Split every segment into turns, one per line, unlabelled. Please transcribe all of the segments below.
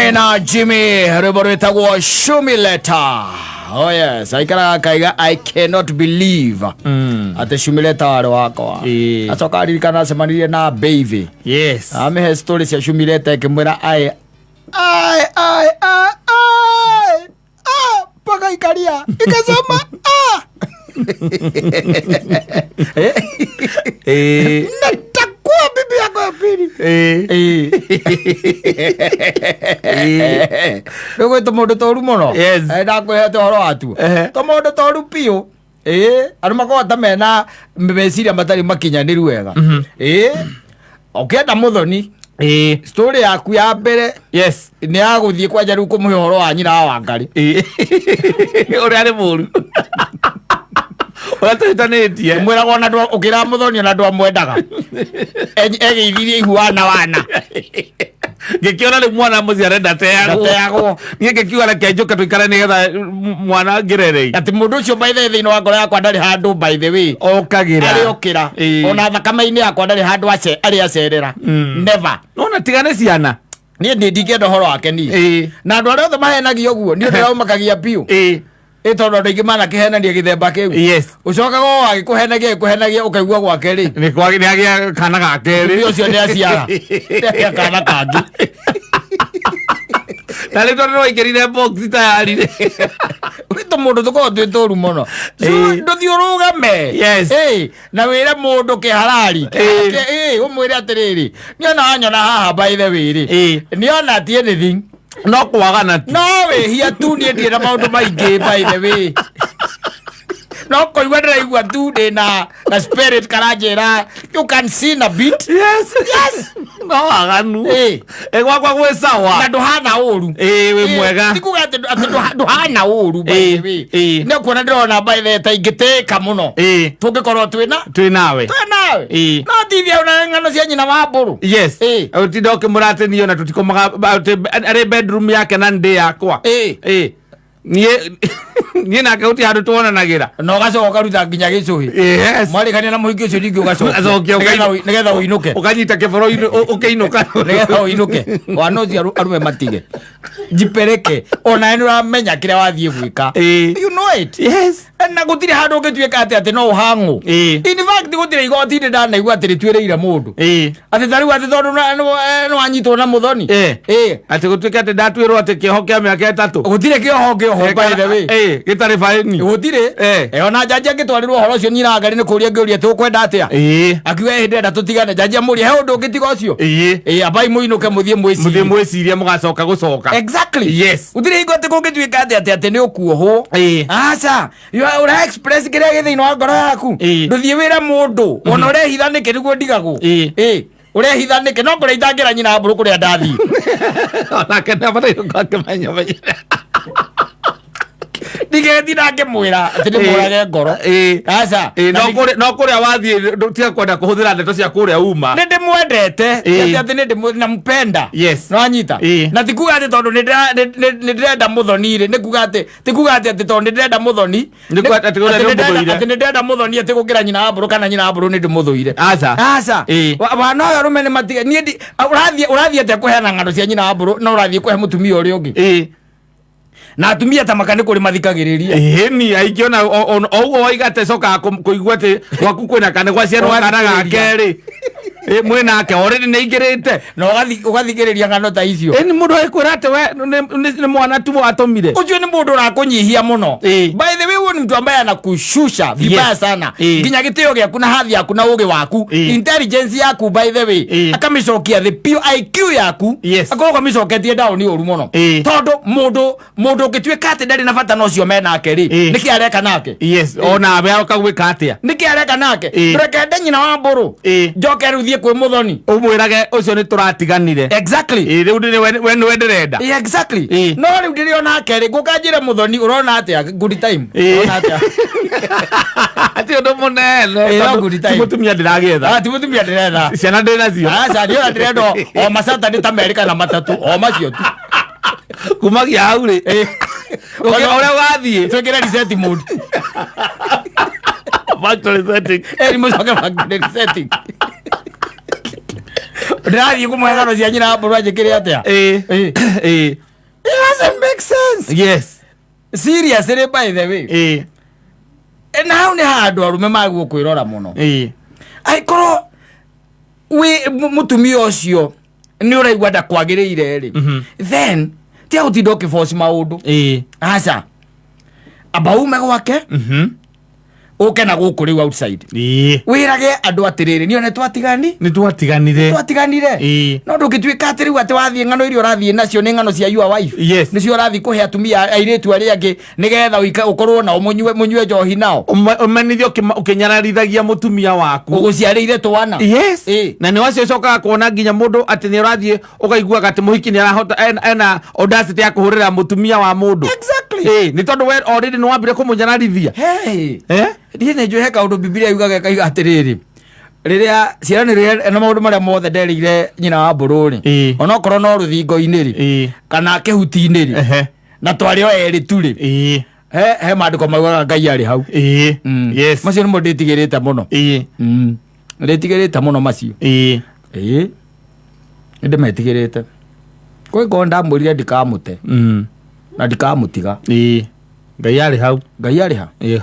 Mwena Jimmy Reboretago Shumileta. Oh yes, I cannot believe. Ate Shumileta wako. Atoka alikana semanirie na baby.
Yes.
Ame stories ya Shumileta kimwera ai paka ikalia ikasema natakuwa bibi yako ya pili. Ndugu tomodo toru mono.
Yes.
Ndako ya toro watu. Tomodo toru pio. Anu makota mena mbesiria matari makinyaniru wega. Okenda muthoni. Story yaku ya mbere.
Yes.
Ni aguthie kwanja ru kumuhe horo wa nyina wa Wangari.
Uri ari muru. Wataitanetie.
Mwera gona ndo ukira muthoni na ndo amwendaga. Egeithirie ihuana wana.
Gekiona ni mwana muzi arenda teago. Ni gekiwa la kejoka tukara ni getha mwana ngirere.
Ati mundu ucio by the way thino wakora yakwa ndari handu by the way.
Okagira.
Ari okira. Ona thakama-ini yakwa ndari handu ari acerera. Never.
Nona tigane ciana.
Ni ndingenda horo wake ni. Na andu aria othe mahenagio uguo ni ndio makagia piu. Itondo ndingi mana kihenania githemba kiu.
Yes.
Ucoka go agikuhenagia ukaigua gwake ri.
Ni kwagi ni agia kana gake ri.
Ucio ni aciara. Ndia kana kangi.
Dale ndo ikirire box tayari ri.
Wito mundu tuko twitoru muno. Nduthiurugame.
Yes.
Na wira mundu kiharari. Umwire atiriri. Niona nyona haha by the way ri. Niona ti anything.
No kwagana tu.
No we here tu ni ndira maundu maingi by the way. No koigwa ndiraigua tu ndina na spirit karajera. You can see a bit.
Yes. No aganu. Gwakwa gwe sawa.
Na nduhana uru.
We mwega.
Tikuga ati nduhana uru by the way. Ne kuona ndirona by the ta ingiteka muno. Tungikorwo
twinawe.
No thithia una ngano cia nyina wa mburu.
Yes. Utidoke murate niyo na tutikomaga are bedroom yake na ndi yakwa. Nie na kauti hadu tuonanagira.
No gacoka ruta nginya gicuhi.
Yes.
Mwari kania na muhiki ucio ringi ugacoka. Nigetha uinuke.
Ukanyita keboro ukeinuka.
Nigetha uinuke. Wanozi arume matige. Jipereke. Ona enu ramenya kira wathie gwika. You know it. Yes. Na gutire hadu ngituika ati no uhangu. In fact gutire igoti ndana igua ati ritwireire mundu. Ati tari ati tondu no anyitwo na muthoni.
Ati gutuika ati ndatwirwo ati kihoke miaka 3.
Gutire kihoke by the way.
Gitari faini.
Gutire. Ona jaji ngitwarirwo horo cio nyira ngari ni kuria ngiuria tukwenda atia. Akiwe hindenda tutigane jaji muri he undu ngitiga ucio. Abai muinuke muthie
mwiciria mugacoka gucoka.
Exactly.
Yes.
Gutire igoti kungituika ati ni ukuohwo. Aca. Ura express kiria githino wa ngoro yaku. Nduthie wira mundu. Ona urehithanike niguo ndigagwo. Urehithanike no kuria itangira nyina mburu kuria ndathi.
Ona kana bado ngakemenya.
Ndigeti nake mwira ati ni murage ngoro. Aca.
No kuria wathie ndutia kwenda kuhuthira ndeto cia kuria uma.
Nindi mwendete ati nindi nampenda.
Yes.
No anyita. Na tikuga ati tondu ndirenda muthoni ri nikuga ati tikuga ati tondu ndirenda muthoni.
Nikuga ati
ati ndirenda muthoni ati gukira nyina mburu kana nyina mburu ndi muthuire. Aca. Wana yo rume ni matige ni urathie ati kuheana ng'ano cia nyina mburu no urathie kuhe mutumia uri ungi. Na atumia ta makane kuri mathikagiriria.
Ni aikiona oguo waigate coka kuigua ati gwaku kwina kane gwaciarwo kana gakeri. Mwena ake already neigirite.
No ugathikiriria ng'ano ta icio.
Ni mundu aikwira ati we ni mwana tu atumire.
Ucio ni mundu urakunyihia muno. By the way huyo ni mtu ambaye anakushusha vibaya sana. Nginya gitio giaku na hadhi yaku na uge waku. Intelligence yaku by the way. Akamicokia the pure IQ yaku. Akorwo kamicoketie down ni uru muno. Tondu mundu gituika ati ndari na bata no cio mena akeri. Niki areka nake.
Yes. Ona abe akagwika atia.
Niki areka nake. Ndrekende nyina wa mburu. Njoke ruthie kwi muthoni.
Umwirage ucio ni turatiganire.
Exactly.
Riu ndi we ndirenda.
Exactly. No riu ndirio nake ri gukanjire muthoni urona atia good time. Urona atia.
Ati ndo munene.
Good time.
Mutumia ndiragetha.
Mutumia ndirenda.
Ciana ndina cio.
Aca ndio ndirenda o masata ni ta America na matatu o macio tu.
Kumagia hau ri. Ore wathie.
Twekera reset mode.
Factory setting.
Ni mucoke factory setting. ndirathie kumwengano cia nyina mburu ajikire atia it doesn't make sense.
Yes,
seriously by the way and how ni handu arume maguo kwirora muno aikoro we mutumia ucio ni uraigwa ndakwagiriire ri then tia utidoke force maundu aca abaume gwake uke na guku riu outside wirage andu atiriri nione twatiganire no ndungituika atiri ati wathie ngano irio rathie nacio ni ngano cia your wife nicio rathi kuhe atumia airetu ari angi nigetha uika ukorwo na munywe njohi nao
umenithio ukinyararithagia mutumia waku
uguciarire twana
na ni wacio cokaga kuona nginya mundu ati ni urathie ukaigua ati muhiki ni arahota ena audacity ya kuhurira mutumia wa mundu ni tondu we already no wambire kumunyararithia ndiye ne johe kaundu Biblia yugaga kaiga atiriri riria ciarani riria na maundu maria mothe nderire nyina wa bururi ona korwo no ruthingo-ini ri kana kehuti-ini ri na twari o eri turi he mandiko maugaga Ngai ari hau yes macio nimo nditigirite muno nditigirite muno macio inde metigirite koi gonda mburire ndikamute na ndikamutiga Ngai ari hau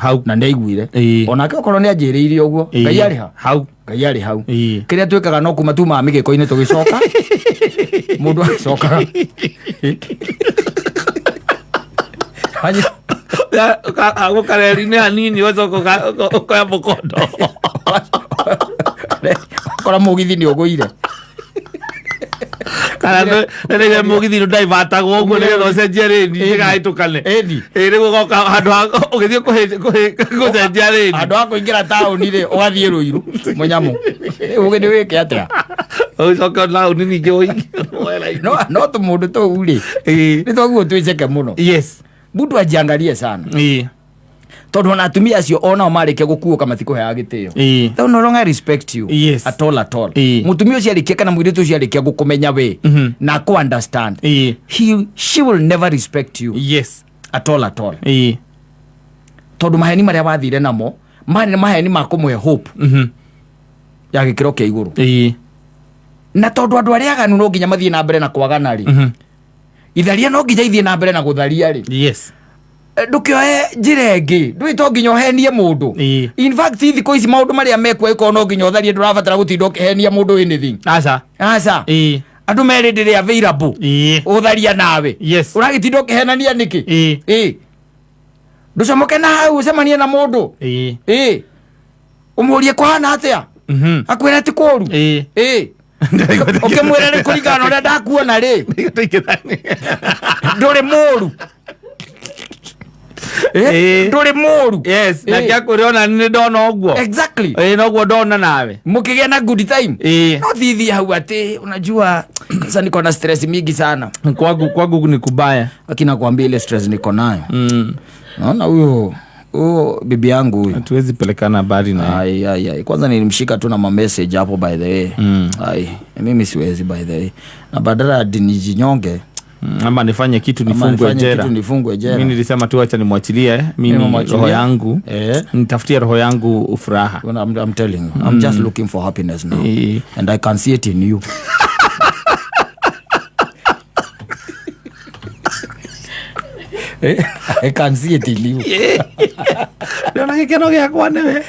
hau na ndaiguire onake okorwo ni anjiriire uguo Ngai ari hau kiria twikaga no kuma tuma migiko-ini tugicoka mundu acoka ago kareri-ini hanini ucoka mukondo
kora mugithi ni uguire
kana nere mugithi ndaivatagwo uguo nigetha ucenjie rĩni ĩgahĩtũkane rĩu goka handũ ũgĩthiĩ gũcenjia rĩni
handũ ha kũingĩra taũni-rĩ ũgathiĩ Rũiru mũnyamu ũgĩ nĩ wĩke atĩa
ũcoke taũni ningĩ ũingĩ
no tũmũndũ tũu-rĩ nĩ twaguo twĩceke mũno mũndũ ajiangalie sana tondu na atumia acio onao marikia gukuuka matikuheaga gitio they no longer respect you at all mutumia ucio arikia kana mwiritu ucio arikia gukumenya we na ku understand she will never respect you at all tondu maheni maria wathire namo mari maheni makumuhe hope ya gikiro kia iguru na tondu andu aria aganu no nginya mathie na mbere na kwagana ri itharia no nginya ithie na mbere na gutharia ri ndukioe njirenge ndwito nginya henie mundu in fact thiko ici maundu maria mekwa iko no nginya utharie ndurabatara gutinda ukihenia mundu anything aca andu meri ndiri available utharia nawe uragitinda ukihenania niki nducomoke na hau ucemanie na mundu umurie kuhana atia akwira ti kuru ukimwira ni kuringana uria ndakuona ri nduri muru nduri muru
na kia kuriona ni ndona uguo noguo ndona nawe
mukigia na good time no thithi hau ati unajua sasa niko na stress mingi sana
kwangu ni kubaya
lakini nakwambia ile stress niko nayo naona huyo bibi yangu huyo
hatuwezi pelekana habari na
ai kwanza nilimshika tu na message hapo by the way mimi siwezi by the way na badala nijinyonge
ama nifanye kitu nifungwe jela. Mimi nilisema tu acha nimwachilie mimi roho yangu nitafutie roho yangu furaha.
I'm telling you I'm just looking for happiness now and I can see it in you. I can see it in you.
Ndona gikeno giakwa niwe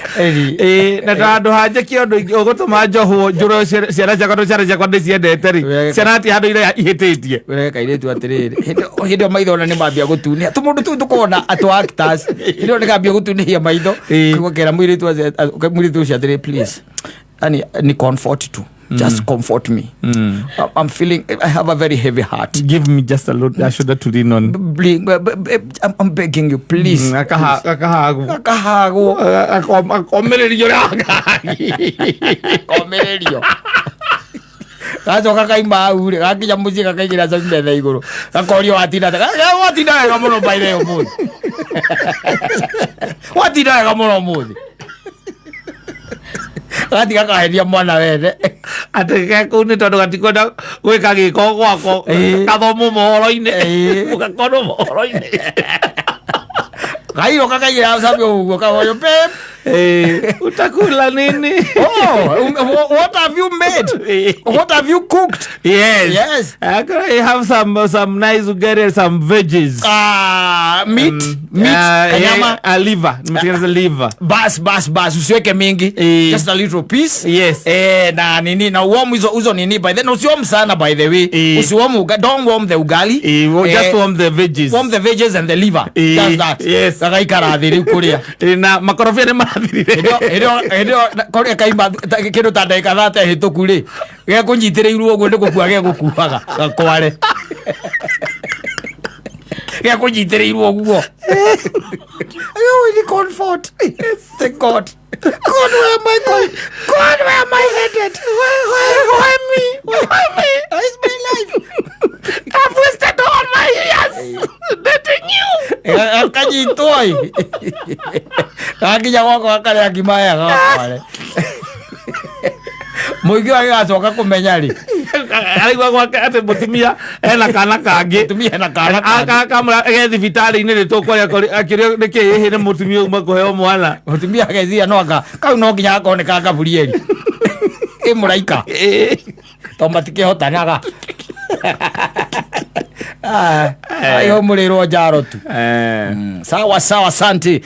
na ndandu hanje kiondo ugutuma njohwo njuro ciana ciakwa ciakwa ndiciendete ri ciana ati handu ire ihititie
weka ile tu atiriri hindo maitho na ni mambia gutunia tumundu tu tukona atu actors hindo ni kambia gutunia maitho kwakera mwiri tu cia please ani ni comfort tu just comfort me. I'm feeling I have a very heavy heart.
Give me just a little shoulder to lean on.
I'm begging you please.
Akahago akomererio
komererio kazo kakaima ure kakija muzika kagira za mbele iguru kakorio atinda wega muno baire omuthi watinda wega muno omuthi ati kakaheria mwana wethe
ateke kuni tondu gatikwenda gwika giko gwako kathomo mohoro-ini ugakorwo mohoro-ini
kairo kakagira sabio uguo kawoyo pep
Utakula nini?
What have you made? What have you cooked?
Yes. I have some nice ugari, some veggies.
Meat. Kanyama.
Liver. Nimetengeneza liver.
Bas usiweke mingi. Just a little piece.
Yes.
Na nini na uomu hizo nini by then usiwarm sana by the way. Usiwarm don't warm the ugali.
Just warm the veggies.
Warm the veggies and the liver. That's that.
Yes.
Kagaikara thiri kuria.
Na makorofia ni marathirire.
Edo kore kaimba kindu ta ndagika 30 hituku ri. Ge kunyitirirwo uguo ndikukua ge gukuaga gakware. Ge kunyitirirwo uguo. Ayo ni comfort. Thank God. God, where am I going? God, where am I headed? Why me? It's my life. I've wasted all my years dating you. Kajitoi. Kakija wako wakale akimaya gakale. Muigi wake gacoka kumenya ri.
Aigwa gwake ate mutumia ena kana kangi.
Mutumia ena kana kangi.
Akamura ge thibitari-ini ri tukwaria akirio niki hihi ni mutumia uma kuheo mwana.
Mutumia agethia no anga kau no nginya akoneka Gabrieli. Muraika. Tomatikihotanaga. Ayo muliro njaro tu. Sawa asante.